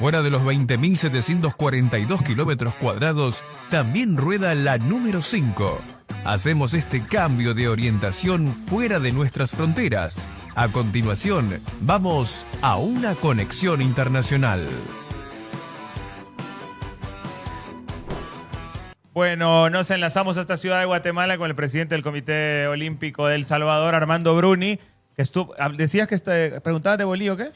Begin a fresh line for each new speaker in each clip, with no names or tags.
Fuera de los 20.742 kilómetros cuadrados, también rueda la número 5. Hacemos este cambio de orientación fuera de nuestras fronteras. A continuación, vamos a una conexión internacional.
Bueno, nos enlazamos a esta ciudad de Guatemala con el presidente del Comité Olímpico de El Salvador, Armando Bruni, que estuvo, decías que preguntabas de Bolívar, ¿qué?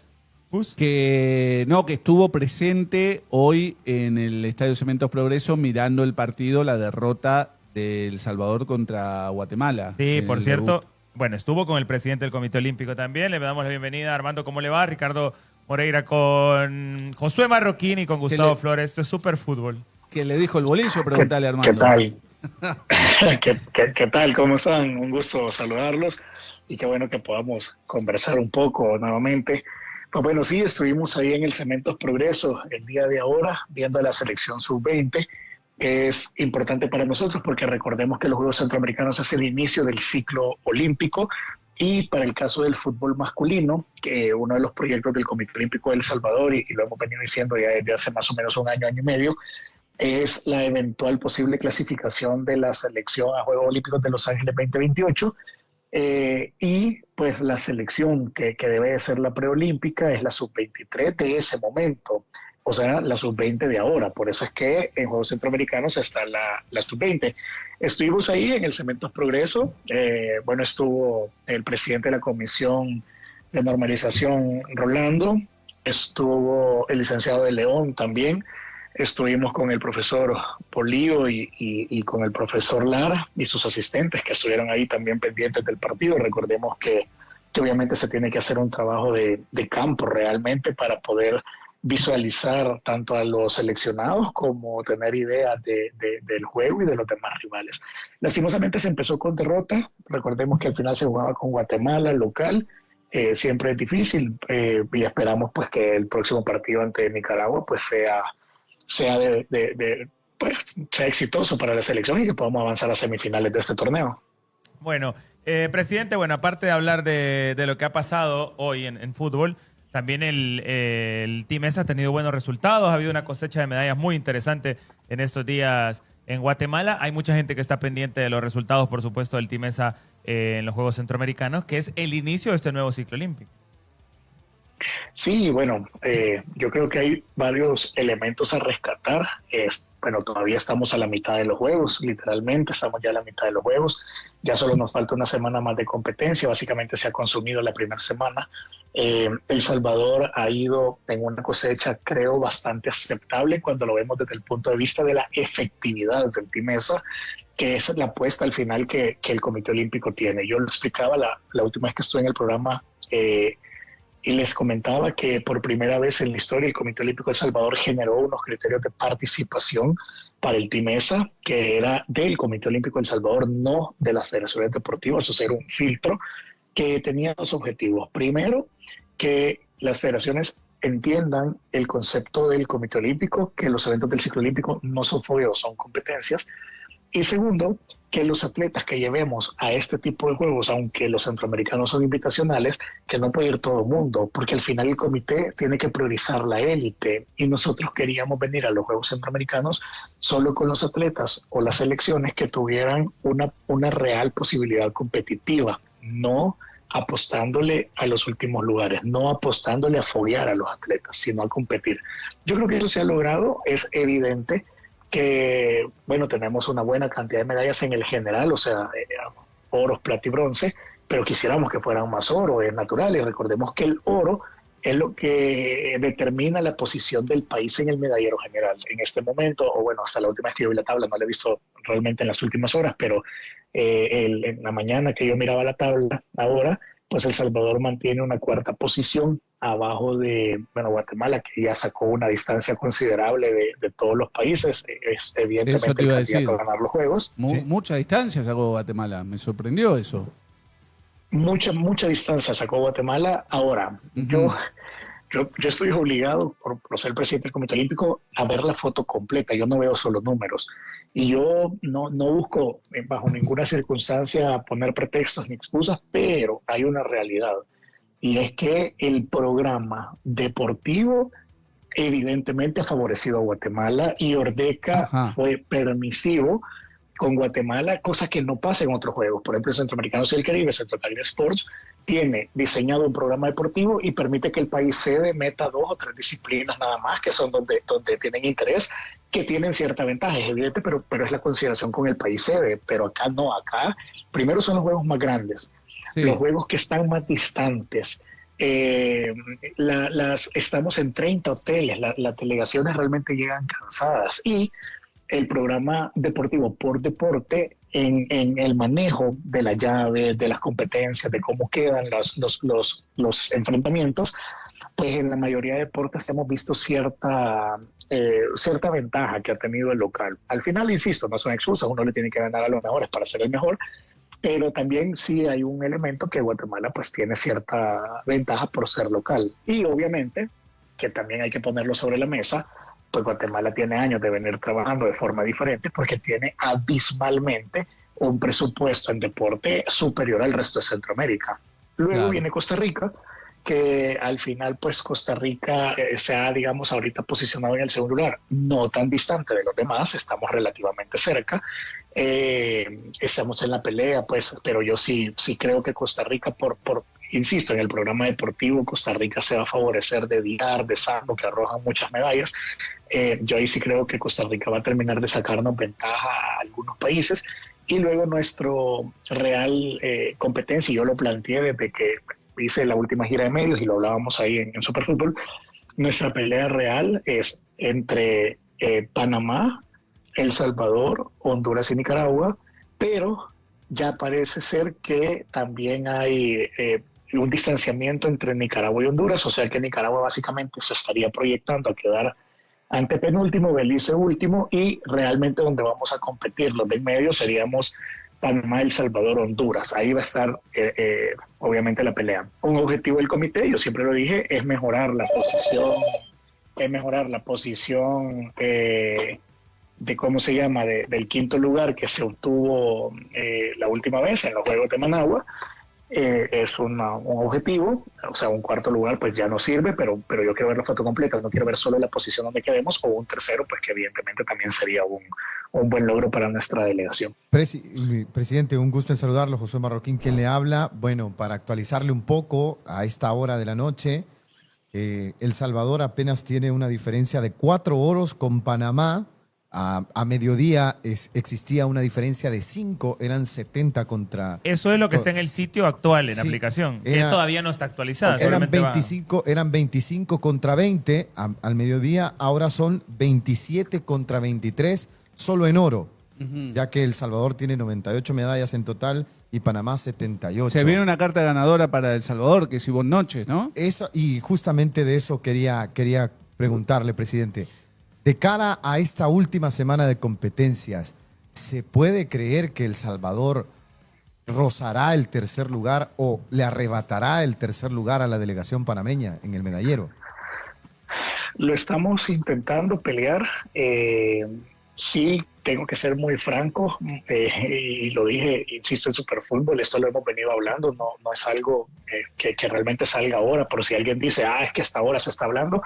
¿Bus?
Que estuvo presente hoy en el Estadio Cementos Progreso mirando el partido, la derrota de El Salvador contra Guatemala.
Sí, por cierto, bueno, estuvo con el presidente del Comité Olímpico también. Le damos la bienvenida a Armando, ¿cómo le va? Ricardo Moreira con Josué Marroquín y con Gustavo Flores. Esto es Super Fútbol.
¿Qué le dijo el bolillo? Pregúntale a Armando.
¿Qué tal? ¿Qué tal? ¿Cómo están? Un gusto saludarlos y qué bueno que podamos conversar un poco nuevamente. Pues bueno, sí, estuvimos ahí en el Cementos Progreso el día de ahora viendo la selección sub-20, que es importante para nosotros porque recordemos que los Juegos Centroamericanos es el inicio del ciclo olímpico y para el caso del fútbol masculino, que uno de los proyectos del Comité Olímpico de El Salvador, y lo hemos venido diciendo ya desde hace más o menos un año y medio, es la eventual posible clasificación de la selección a Juegos Olímpicos de Los Ángeles 2028 y pues la selección que debe de ser la preolímpica es la sub-23 de ese momento, o sea, la sub-20 de ahora. Por eso es que en Juegos Centroamericanos está la sub-20. Estuvimos ahí en el Cementos Progreso, bueno, estuvo el presidente de la Comisión de Normalización, Rolando, estuvo el licenciado de León también. Estuvimos con el profesor Polío y con el profesor Lara y sus asistentes que estuvieron ahí también pendientes del partido. Recordemos que obviamente se tiene que hacer un trabajo de campo realmente para poder visualizar tanto a los seleccionados como tener ideas del juego y de los demás rivales. Lastimosamente se empezó con derrota. Recordemos que al final se jugaba con Guatemala, local. Siempre es difícil y esperamos pues que el próximo partido ante Nicaragua pues sea exitoso para la selección y que podamos avanzar a semifinales de este torneo.
Bueno, presidente, aparte de hablar de lo que ha pasado hoy en fútbol, también el Team ESA ha tenido buenos resultados, ha habido una cosecha de medallas muy interesante en estos días en Guatemala. Hay mucha gente que está pendiente de los resultados, por supuesto, del Team ESA en los Juegos Centroamericanos, que es el inicio de este nuevo ciclo olímpico.
Sí, bueno, yo creo que hay varios elementos a rescatar. Bueno, todavía estamos a la mitad de los juegos, literalmente, estamos ya a la mitad de los juegos. Ya solo nos falta una semana más de competencia, básicamente se ha consumido la primera semana. El Salvador ha ido en una cosecha, creo, bastante aceptable cuando lo vemos desde el punto de vista de la efectividad del Team ESA, que es la apuesta al final que el Comité Olímpico tiene. Yo lo explicaba la última vez que estuve en el programa, y les comentaba que por primera vez en la historia el Comité Olímpico de El Salvador generó unos criterios de participación para el Team ESA, que era del Comité Olímpico de El Salvador, no de las federaciones deportivas, o sea, era un filtro que tenía dos objetivos. Primero, que las federaciones entiendan el concepto del Comité Olímpico, que los eventos del ciclo olímpico no son fogueos, son competencias. Y segundo, que los atletas que llevemos a este tipo de juegos, aunque los centroamericanos son invitacionales, que no puede ir todo el mundo, porque al final el comité tiene que priorizar la élite y nosotros queríamos venir a los Juegos Centroamericanos solo con los atletas o las selecciones que tuvieran una real posibilidad competitiva, no apostándole a los últimos lugares, no apostándole a foguear a los atletas, sino a competir. Yo creo que eso se ha logrado, es evidente que, bueno, tenemos una buena cantidad de medallas en el general, o sea, oros, plata y bronce, pero quisiéramos que fueran más oro, es natural, y recordemos que el oro es lo que determina la posición del país en el medallero general. En este momento, o bueno, hasta la última vez que yo vi la tabla, no la he visto realmente en las últimas horas, pero en la mañana que yo miraba la tabla ahora, pues El Salvador mantiene una cuarta posición abajo de, bueno, Guatemala, que ya sacó una distancia considerable de todos los países. Es evidentemente el candidato a ganar los Juegos.
Mucha distancia sacó Guatemala, me sorprendió eso.
Mucha distancia sacó Guatemala. Ahora, yo estoy obligado, por ser presidente del Comité Olímpico, a ver la foto completa. Yo no veo solo números. Y yo no busco bajo ninguna circunstancia poner pretextos ni excusas, pero hay una realidad. Y es que el programa deportivo evidentemente ha favorecido a Guatemala y Ordeca
Ajá.
fue permisivo con Guatemala, cosa que no pasa en otros juegos. Por ejemplo, el Centroamericanos y el Caribe, Centro Caribe Sports, tiene diseñado un programa deportivo y permite que el país sede meta 2 o 3 disciplinas nada más, que son donde tienen interés, que tienen cierta ventaja, es evidente, pero es la consideración con el país sede. Pero acá no, acá primero son los juegos más grandes,
Sí.
los juegos que están más distantes. Estamos en 30 hoteles, las delegaciones realmente llegan cansadas y el programa deportivo por deporte en el manejo de la llave, de las competencias, de cómo quedan los enfrentamientos, pues en la mayoría de deportes hemos visto cierta ventaja que ha tenido el local. Al final, insisto, no son excusas, uno le tiene que ganar a los mejores para ser el mejor, pero también sí hay un elemento que Guatemala pues tiene cierta ventaja por ser local. Y obviamente, que también hay que ponerlo sobre la mesa, pues Guatemala tiene años de venir trabajando de forma diferente porque tiene abismalmente un presupuesto en deporte superior al resto de Centroamérica. Luego
Claro.
viene Costa Rica, que al final pues Costa Rica se ha, digamos, ahorita posicionado en el segundo lugar, no tan distante de los demás, estamos relativamente cerca, estamos en la pelea, pues, pero yo sí creo que Costa Rica, insisto, en el programa deportivo, Costa Rica se va a favorecer de Villar, de Sambo, que arrojan muchas medallas. Yo ahí sí creo que Costa Rica va a terminar de sacarnos ventaja a algunos países. Y luego nuestro real competencia, y yo lo planteé desde que hice la última gira de medios y lo hablábamos ahí en Superfútbol, nuestra pelea real es entre Panamá, El Salvador, Honduras y Nicaragua, pero ya parece ser que también hay un distanciamiento entre Nicaragua y Honduras, o sea que Nicaragua básicamente se estaría proyectando a quedar antepenúltimo, Belice último, y realmente donde vamos a competir los de en medio seríamos Panamá, El Salvador, Honduras. Ahí va a estar obviamente la pelea. Un objetivo del comité, yo siempre lo dije, es mejorar la posición de cómo se llama, del quinto lugar que se obtuvo la última vez en los Juegos de Managua. Es un objetivo, o sea, un cuarto lugar pues ya no sirve, pero yo quiero ver la foto completa, no quiero ver solo la posición donde quedemos, o un tercero, pues que evidentemente también sería un buen logro para nuestra delegación.
Presidente, un gusto en saludarlo, José Marroquín, quien le habla. Bueno, para actualizarle un poco, a esta hora de la noche, El Salvador apenas tiene una diferencia de 4 oros con Panamá. A mediodía existía una diferencia de 5, eran 70 contra...
Eso es lo que está en el sitio actual, en la
Sí,
aplicación, que
era-
todavía no está actualizada.
Eran
seguramente va-
25 contra 20 al mediodía, ahora son 27 contra 23 solo en oro, ya que El Salvador tiene 98 medallas en total y Panamá 78.
Se viene una carta ganadora para El Salvador, que es Ivonne Noches, ¿no?
Eso, y justamente de eso quería preguntarle, presidente. De cara a esta última semana de competencias, ¿se puede creer que El Salvador rozará el tercer lugar o le arrebatará el tercer lugar a la delegación panameña en el medallero?
Lo estamos intentando pelear. Sí, tengo que ser muy franco, y lo dije, insisto, en Superfútbol, esto lo hemos venido hablando, no es algo que realmente salga ahora, pero si alguien dice, es que hasta ahora se está hablando,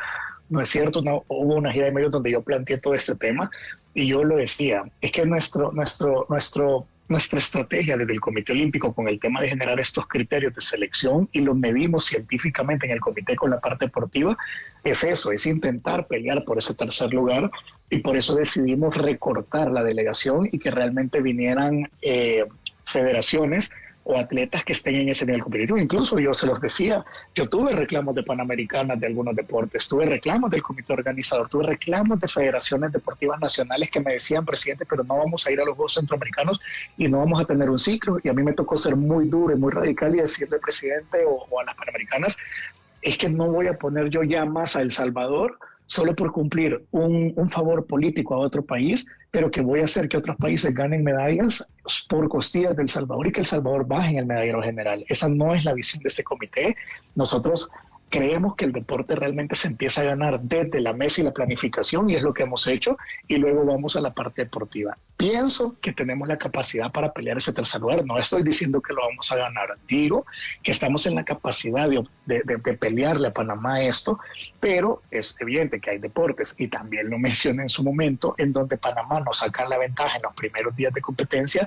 no es cierto. No, hubo una gira de medios donde yo planteé todo este tema y yo lo decía, es que nuestra estrategia desde el Comité Olímpico con el tema de generar estos criterios de selección, y los medimos científicamente en el comité con la parte deportiva, es eso, es intentar pelear por ese tercer lugar, y por eso decidimos recortar la delegación y que realmente vinieran federaciones o atletas que estén en ese nivel competitivo. Incluso yo se los decía, yo tuve reclamos de Panamericanas de algunos deportes, tuve reclamos del comité organizador, tuve reclamos de federaciones deportivas nacionales que me decían, presidente, pero no vamos a ir a los Juegos Centroamericanos y no vamos a tener un ciclo. Y a mí me tocó ser muy duro y muy radical y decirle, presidente, o a las Panamericanas, es que no voy a poner yo ya más a El Salvador solo por cumplir un favor político a otro país, pero que voy a hacer que otros países ganen medallas por costillas de El Salvador y que El Salvador baje en el medallero general. Esa no es la visión de este comité. Nosotros creemos que el deporte realmente se empieza a ganar desde la mesa y la planificación, y es lo que hemos hecho, y luego vamos a la parte deportiva. Pienso que tenemos la capacidad para pelear ese tercer lugar. No estoy diciendo que lo vamos a ganar, digo que estamos en la capacidad de pelearle a Panamá esto, pero es evidente que hay deportes, y también lo mencioné en su momento, en donde Panamá nos saca la ventaja en los primeros días de competencia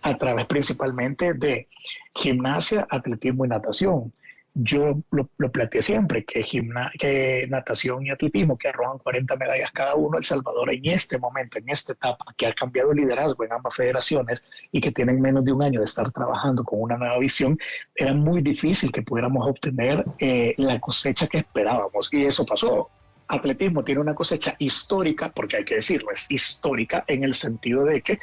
a través principalmente de gimnasia, atletismo y natación. Yo lo planteé siempre, que natación y atletismo, que arrojan 40 medallas cada uno, El Salvador en este momento, en esta etapa, que ha cambiado el liderazgo en ambas federaciones y que tienen menos de un año de estar trabajando con una nueva visión, era muy difícil que pudiéramos obtener la cosecha que esperábamos, y eso pasó. Atletismo tiene una cosecha histórica, porque hay que decirlo, es histórica en el sentido de que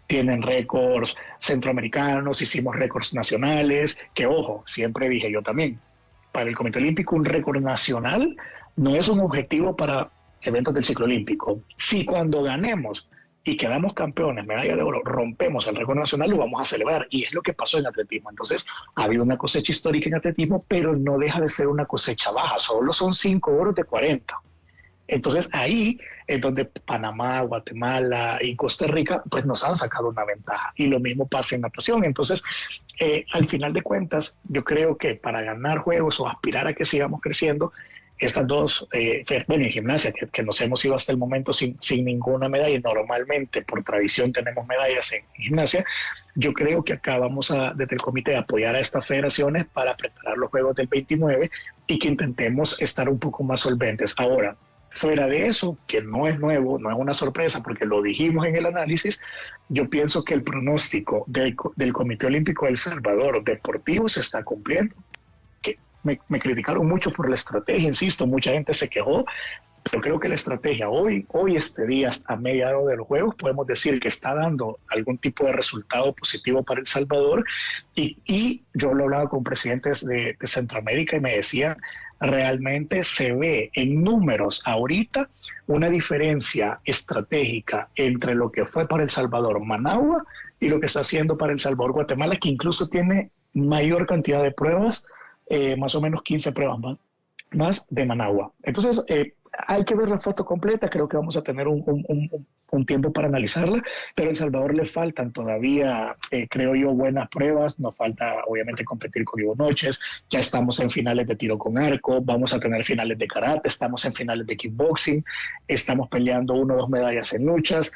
tienen récords centroamericanos, hicimos récords nacionales, que ojo, siempre dije yo también, para el Comité Olímpico un récord nacional no es un objetivo para eventos del ciclo olímpico. Si cuando ganemos y quedamos campeones, medalla de oro, rompemos el récord nacional, lo vamos a celebrar, y es lo que pasó en atletismo. Entonces, ha habido una cosecha histórica en atletismo, pero no deja de ser una cosecha baja, solo son 5 oros de 40. Entonces ahí es donde Panamá, Guatemala y Costa Rica pues nos han sacado una ventaja, y lo mismo pasa en natación. Entonces al final de cuentas yo creo que para ganar juegos o aspirar a que sigamos creciendo, estas dos, bueno, en gimnasia que nos hemos ido hasta el momento sin ninguna medalla, y normalmente por tradición tenemos medallas en gimnasia, yo creo que acá vamos desde el comité a apoyar a estas federaciones para preparar los juegos del 29 y que intentemos estar un poco más solventes. Ahora, fuera de eso, que no es nuevo, no es una sorpresa, porque lo dijimos en el análisis, yo pienso que el pronóstico del Comité Olímpico de El Salvador deportivo se está cumpliendo. Que me criticaron mucho por la estrategia, insisto, mucha gente se quejó, pero creo que la estrategia hoy este día, a media hora de los Juegos, podemos decir que está dando algún tipo de resultado positivo para El Salvador, y yo lo hablaba con presidentes de Centroamérica y me decían, realmente se ve en números ahorita una diferencia estratégica entre lo que fue para El Salvador Managua y lo que está haciendo para El Salvador Guatemala, que incluso tiene mayor cantidad de pruebas, más o menos 15 pruebas más de Managua. Entonces hay que ver la foto completa, creo que vamos a tener un tiempo para analizarla, pero a El Salvador le faltan todavía, creo yo, buenas pruebas. Nos falta obviamente competir con Ivo Noches, ya estamos en finales de tiro con arco, vamos a tener finales de karate, estamos en finales de kickboxing, estamos peleando 1 o 2 medallas en luchas.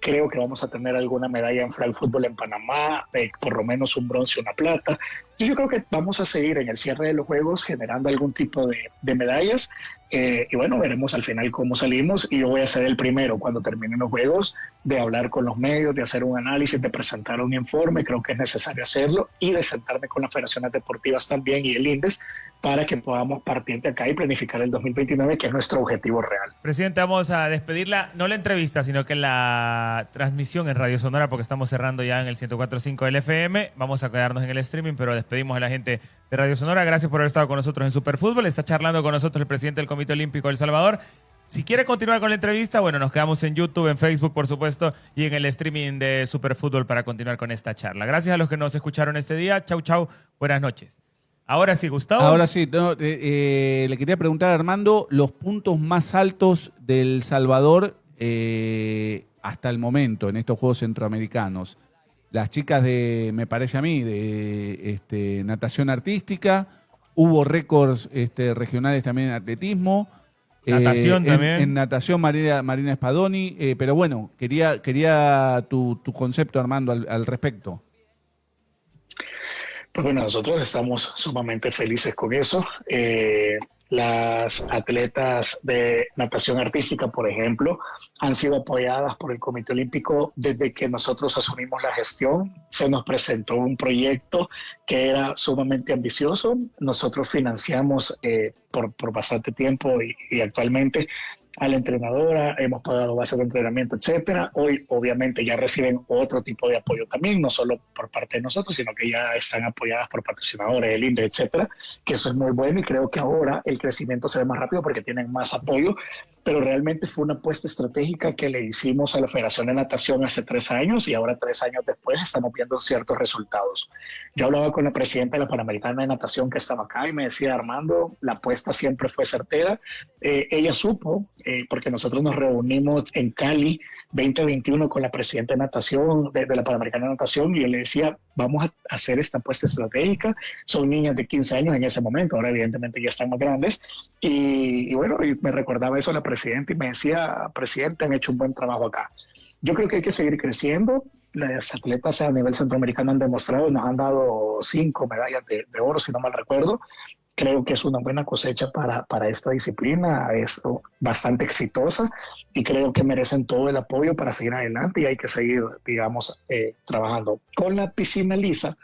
Creo que vamos a tener alguna medalla en flag football en Panamá, por lo menos un bronce y una plata. Y yo creo que vamos a seguir en el cierre de los Juegos generando algún tipo de medallas. Y bueno, veremos al final cómo salimos. Y yo voy a ser el primero, cuando terminen los Juegos, de hablar con los medios, de hacer un análisis, de presentar un informe. Creo que es necesario hacerlo, y de sentarme con las federaciones deportivas también y el INDES para que podamos partir de acá y planificar el 2029, que es nuestro objetivo real.
Presidente, vamos a despedirla, no la entrevista, sino que la transmisión en Radio Sonora, porque estamos cerrando ya en el 104.5 del FM. Vamos a quedarnos en el streaming, pero despedimos a la gente de Radio Sonora. Gracias por haber estado con nosotros en Superfútbol. Está charlando con nosotros el presidente del Comité Olímpico de El Salvador. Si quiere continuar con la entrevista, bueno, nos quedamos en YouTube, en Facebook, por supuesto, y en el streaming de Superfútbol para continuar con esta charla. Gracias a los que nos escucharon este día. Chau, chau. Buenas noches. Ahora sí, Gustavo.
Ahora sí, le quería preguntar a Armando los puntos más altos del Salvador hasta el momento en estos Juegos Centroamericanos. Las chicas me parece a mí, de natación artística, hubo récords regionales también en atletismo.
Natación también.
En natación, Marina Spadoni. Pero bueno, quería tu concepto, Armando, al respecto.
Pues bueno, nosotros estamos sumamente felices con eso. Las atletas de natación artística, por ejemplo, han sido apoyadas por el Comité Olímpico desde que nosotros asumimos la gestión. Se nos presentó un proyecto que era sumamente ambicioso. Nosotros financiamos por bastante tiempo y actualmente a la entrenadora, hemos pagado bases de entrenamiento, etcétera. Hoy, obviamente, ya reciben otro tipo de apoyo también, no solo por parte de nosotros, sino que ya están apoyadas por patrocinadores, el INDE, etcétera, que eso es muy bueno y creo que ahora el crecimiento se ve más rápido porque tienen más apoyo, pero realmente fue una apuesta estratégica que le hicimos a la Federación de Natación hace 3 años y ahora 3 años después estamos viendo ciertos resultados. Yo hablaba con la presidenta de la Panamericana de Natación que estaba acá y me decía, Armando, la apuesta siempre fue certera. Ella supo, porque nosotros nos reunimos en Cali 2021 con la presidenta de natación, de la Panamericana de Natación, y yo le decía, vamos a hacer esta apuesta estratégica. Son niñas de 15 años en ese momento, ahora evidentemente ya están más grandes. Y bueno, y me recordaba eso la presidenta y me decía, presidente, han hecho un buen trabajo acá. Yo creo que hay que seguir creciendo. Las atletas a nivel centroamericano han demostrado, nos han dado 5 medallas de oro, si no mal recuerdo. Creo que es una buena cosecha para esta disciplina, es bastante exitosa y creo que merecen todo el apoyo para seguir adelante y hay que seguir, digamos, trabajando. Con la piscina lisa,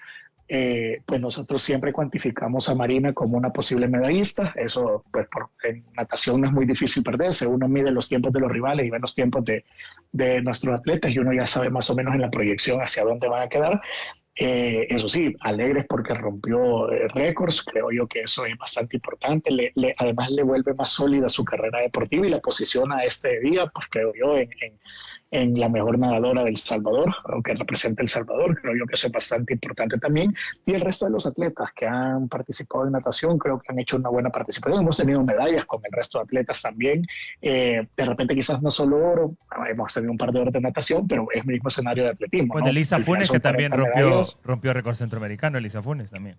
pues nosotros siempre cuantificamos a Marina como una posible medallista. Eso, pues en natación no es muy difícil perderse. Uno mide los tiempos de los rivales y ve los tiempos de nuestros atletas y uno ya sabe más o menos en la proyección hacia dónde van a quedar. Eso sí, alegres porque rompió récords, creo yo que eso es bastante importante, además le vuelve más sólida su carrera deportiva y la posiciona este día, pues creo yo, en la mejor nadadora del Salvador, aunque representa El Salvador, creo yo que eso es bastante importante también, y el resto de los atletas que han participado en natación, creo que han hecho una buena participación, hemos tenido medallas con el resto de atletas también, de repente quizás no solo oro, hemos tenido un par de horas de natación, pero es el mismo escenario de atletismo.
Pues
¿no?
Elisa Funes, que también rompió récord centroamericano, Elisa Funes también.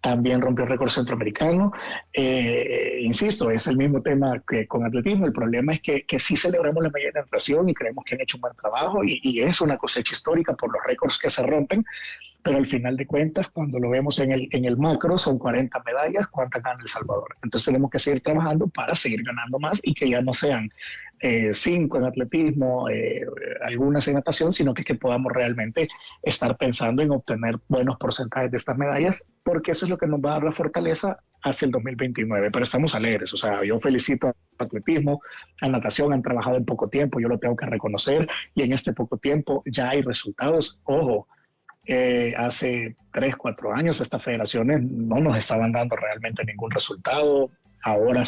También rompió récord centroamericano. Insisto, es el mismo tema que con atletismo. El problema es que sí celebramos la medalla de natación y creemos que han hecho un buen trabajo y es una cosecha histórica por los récords que se rompen, pero al final de cuentas, cuando lo vemos en el macro, son 40 medallas, ¿cuántas gana El Salvador? Entonces tenemos que seguir trabajando para seguir ganando más y que ya no sean 5 en atletismo, algunas en natación, sino que podamos realmente estar pensando en obtener buenos porcentajes de estas medallas, porque eso es lo que nos va a dar la fortaleza hacia el 2029. Pero estamos alegres, o sea, yo felicito a atletismo, a natación, han trabajado en poco tiempo, yo lo tengo que reconocer, y en este poco tiempo ya hay resultados. Ojo, hace 3, 4 años estas federaciones no nos estaban dando realmente ningún resultado, ahora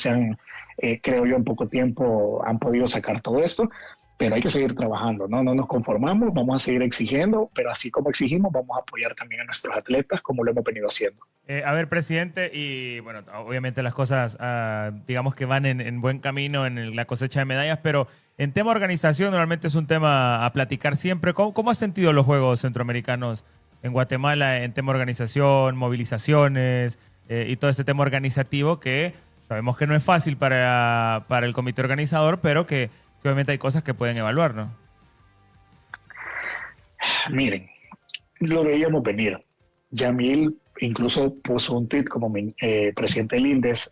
creo yo en poco tiempo han podido sacar todo esto, pero hay que seguir trabajando, no nos conformamos, vamos a seguir exigiendo, pero así como exigimos vamos a apoyar también a nuestros atletas como lo hemos venido haciendo.
A ver, presidente, y bueno, obviamente las cosas digamos que van en buen camino en la cosecha de medallas, pero en tema organización normalmente es un tema a platicar siempre. ¿Cómo has sentido los Juegos Centroamericanos en Guatemala en tema organización, movilizaciones y todo este tema organizativo que sabemos que no es fácil para el comité organizador, pero que obviamente hay cosas que pueden evaluar, ¿no?
Miren, lo veíamos venir. Yamil incluso puso un tweet como presidente del INDES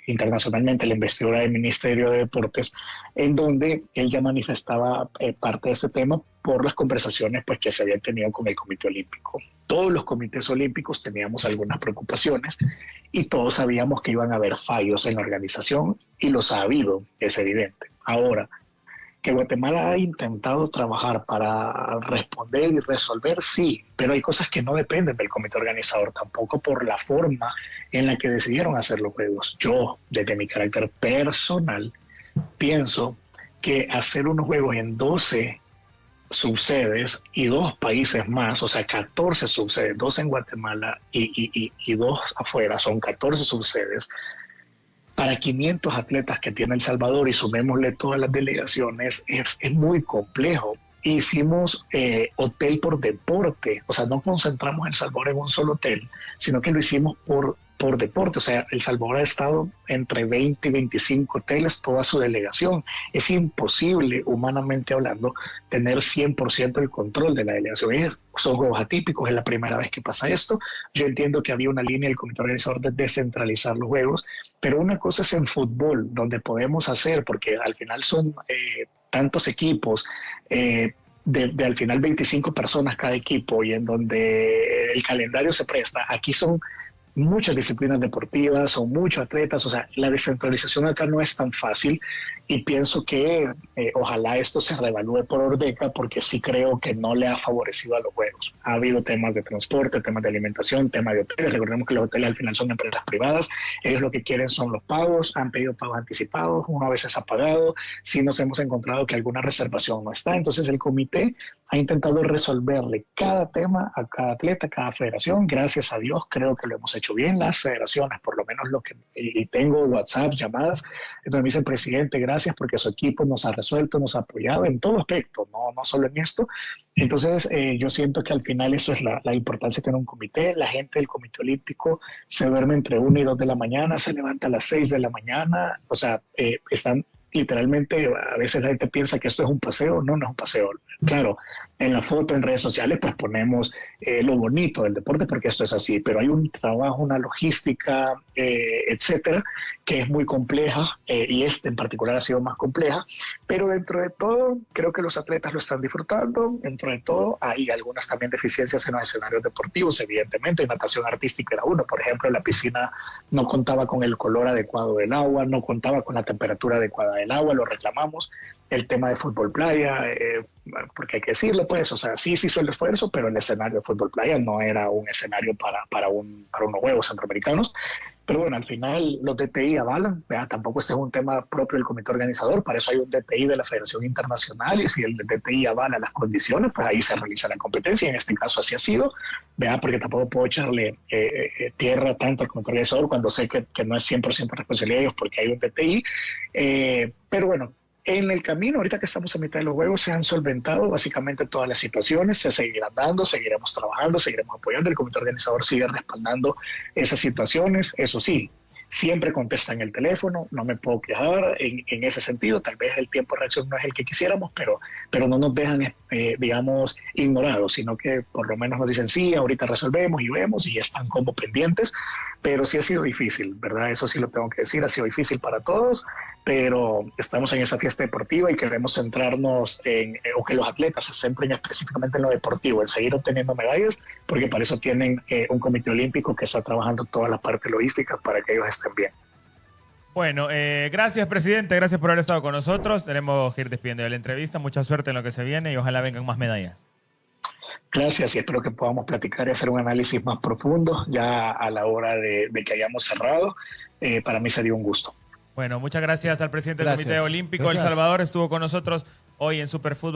internacionalmente la investidura del Ministerio de Deportes, en donde él ya manifestaba parte de este tema por las conversaciones pues, que se habían tenido con el Comité Olímpico. Todos los comités olímpicos teníamos algunas preocupaciones y todos sabíamos que iban a haber fallos en la organización y los ha habido, es evidente. Ahora, que Guatemala ha intentado trabajar para responder y resolver, sí, pero hay cosas que no dependen del comité organizador, tampoco por la forma en la que decidieron hacer los juegos. Yo, desde mi carácter personal, pienso que hacer unos juegos en 12 subsedes y 2 países más, o sea, 14 subsedes, 2 en Guatemala y 2 afuera, son 14 subsedes, para 500 atletas que tiene El Salvador y sumémosle todas las delegaciones, es muy complejo. Hicimos hotel por deporte, o sea, no concentramos El Salvador en un solo hotel, sino que lo hicimos por deporte. O sea, El Salvador ha estado entre 20 y 25 hoteles, toda su delegación. Es imposible, humanamente hablando, tener 100% el control de la delegación. Son juegos atípicos, es la primera vez que pasa esto. Yo entiendo que había una línea del comité organizador de descentralizar los juegos, pero una cosa es en fútbol, donde podemos hacer, porque al final son tantos equipos, de al final 25 personas cada equipo y en donde el calendario se presta. Aquí son muchas disciplinas deportivas, son muchos atletas, o sea, la descentralización acá no es tan fácil y pienso que ojalá esto se reevalúe por Ordeca porque sí creo que no le ha favorecido a los juegos. Ha habido temas de transporte, temas de alimentación, temas de hoteles. Recordemos que los hoteles al final son empresas privadas, ellos lo que quieren son los pagos, han pedido pagos anticipados, uno a veces ha pagado, sí nos hemos encontrado que alguna reservación no está, entonces el comité ha intentado resolverle cada tema a cada atleta, a cada federación. Gracias a Dios creo que lo hemos hecho bien. Las federaciones, por lo menos lo que y tengo WhatsApp, llamadas, entonces me dice el presidente, gracias porque su equipo nos ha resuelto, nos ha apoyado en todo aspecto, no solo en esto. Entonces yo siento que al final eso es la importancia de tener un comité. La gente del Comité Olímpico se duerme entre 1 y 2 de la mañana, se levanta a las 6 de la mañana, o sea, están literalmente, a veces la gente piensa que esto es un paseo, no es un paseo. Claro, en la foto, en redes sociales, pues ponemos lo bonito del deporte porque esto es así, pero hay un trabajo, una logística, etcétera, que es muy compleja y este en particular ha sido más compleja, pero dentro de todo creo que los atletas lo están disfrutando. Dentro de todo hay algunas también deficiencias en los escenarios deportivos, evidentemente. Natación artística era uno, por ejemplo, la piscina no contaba con el color adecuado del agua, no contaba con la temperatura adecuada del agua, lo reclamamos. El tema de fútbol playa, porque hay que decirlo, pues, o sea, sí se hizo el esfuerzo, pero el escenario de fútbol playa no era un escenario para unos Juegos Centroamericanos. Pero bueno, al final los DTI avalan, ¿verdad? Tampoco este es un tema propio del comité organizador, para eso hay un DTI de la Federación Internacional y si el DTI avala las condiciones, pues ahí se realiza la competencia, y en este caso así ha sido, ¿verdad? Porque tampoco puedo echarle tierra tanto al comité organizador cuando sé que no es 100% responsabilidad de ellos porque hay un DTI, pero bueno, en el camino, ahorita que estamos a mitad de los juegos, se han solventado básicamente todas las situaciones, se seguirán dando, seguiremos trabajando, seguiremos apoyando, el comité organizador sigue respaldando esas situaciones. Eso sí, siempre contestan el teléfono, no me puedo quejar en ese sentido. Tal vez el tiempo de reacción no es el que quisiéramos, pero no nos dejan, digamos, ignorados, sino que por lo menos nos dicen, sí, ahorita resolvemos y vemos, y están como pendientes. Pero sí ha sido difícil, ¿verdad? Eso sí lo tengo que decir, ha sido difícil para todos, pero estamos en esa fiesta deportiva y queremos centrarnos o que los atletas se centren específicamente en lo deportivo, en seguir obteniendo medallas, porque para eso tienen un comité olímpico que está trabajando toda la parte logística para que ellos estén bien.
Bueno, gracias, presidente. Gracias por haber estado con nosotros. Tenemos que ir despidiendo de la entrevista. Mucha suerte en lo que se viene y ojalá vengan más medallas.
Gracias, y espero que podamos platicar y hacer un análisis más profundo ya a la hora de que hayamos cerrado. Para mí sería un gusto.
Bueno, muchas gracias al presidente del
Gracias.
Comité Olímpico.
Gracias.
El Salvador estuvo con nosotros hoy en Superfútbol.